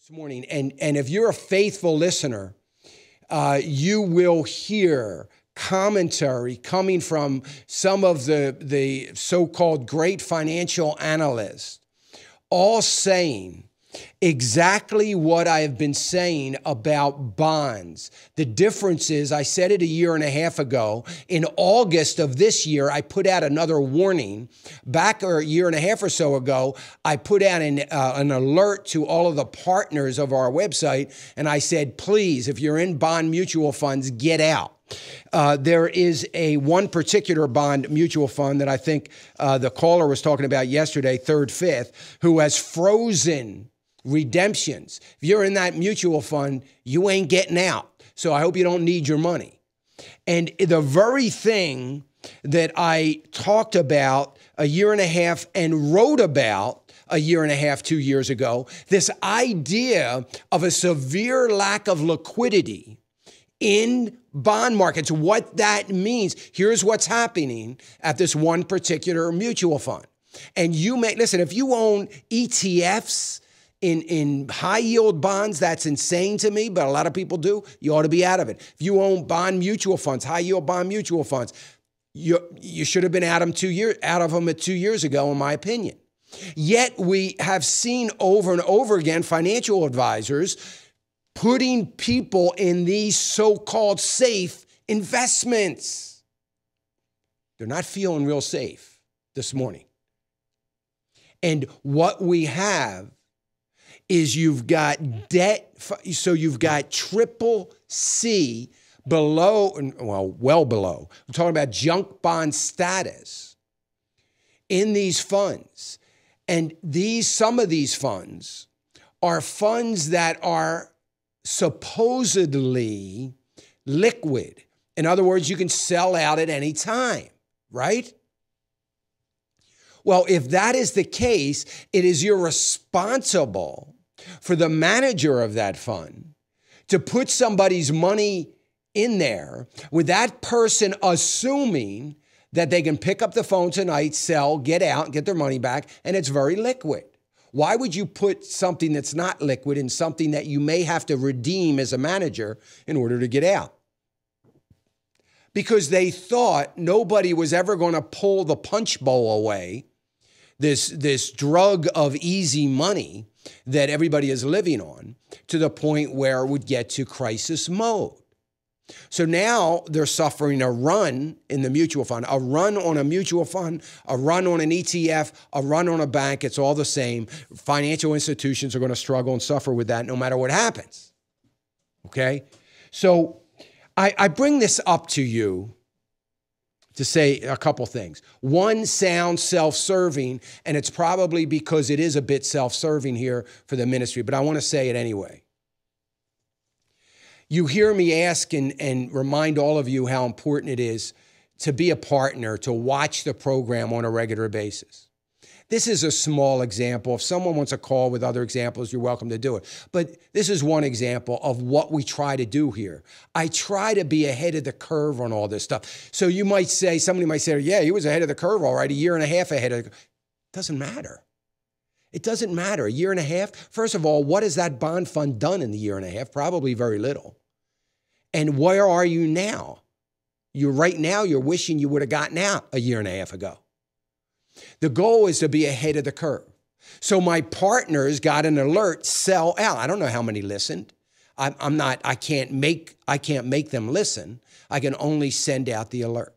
this morning. And if you're a faithful listener, you will hear commentary coming from some of the so-called great financial analysts, all saying exactly what I have been saying about bonds. The difference is, I said it a year and a half ago. In August of this year, I put out another warning. Back a year and a half or so ago, I put out an alert to all of the partners of our website, and I said, please, if you're in bond mutual funds, get out. There is one particular bond mutual fund that I think the caller was talking about yesterday, Third Fifth, who has frozen redemptions. If you're in that mutual fund, you ain't getting out. So I hope you don't need your money. And the very thing that I talked about a year and a half and wrote about a year and a half, 2 years ago, this idea of a severe lack of liquidity in bond markets, what that means. Here's what's happening at this one particular mutual fund. And you may, listen, if you own ETFs in high yield bonds, that's insane to me, but a lot of people do. You ought to be out of it. If you own bond mutual funds, high yield bond mutual funds, you should have been out of them 2 years ago, in my opinion. Yet we have seen over and over again financial advisors putting people in these so-called safe investments. They're not feeling real safe this morning. And what we have is you've got debt, so you've got triple C below, well below. We're talking about junk bond status in these funds. And some of these funds are funds that are supposedly liquid. In other words, you can sell out at any time, right? Well, if that is the case, it is irresponsible for the manager of that fund to put somebody's money in there with that person assuming that they can pick up the phone tonight, sell, get out, get their money back, and it's very liquid. Why would you put something that's not liquid in something that you may have to redeem as a manager in order to get out? Because they thought nobody was ever going to pull the punch bowl away, this drug of easy money that everybody is living on, to the point where it would get to crisis mode. So now they're suffering a run in the mutual fund, a run on a mutual fund, a run on an ETF, a run on a bank. It's all the same. Financial institutions are going to struggle and suffer with that no matter what happens. Okay? So I bring this up to you to say a couple things. One sounds self-serving, and it's probably because it is a bit self-serving here for the ministry, but I want to say it anyway. You hear me ask and remind all of you how important it is to be a partner, to watch the program on a regular basis. This is a small example. If someone wants a call with other examples, you're welcome to do it. But this is one example of what we try to do here. I try to be ahead of the curve on all this stuff. So you might say, somebody might say, yeah, he was ahead of the curve, all right, a year and a half ahead of the curve. Doesn't matter. It doesn't matter. A year and a half? First of all, what has that bond fund done in the year and a half? Probably very little. And where are you now? Right now, you're wishing you would have gotten out a year and a half ago. The goal is to be ahead of the curve. So my partners got an alert, sell out. I don't know how many listened. I can't make them listen. I can only send out the alert.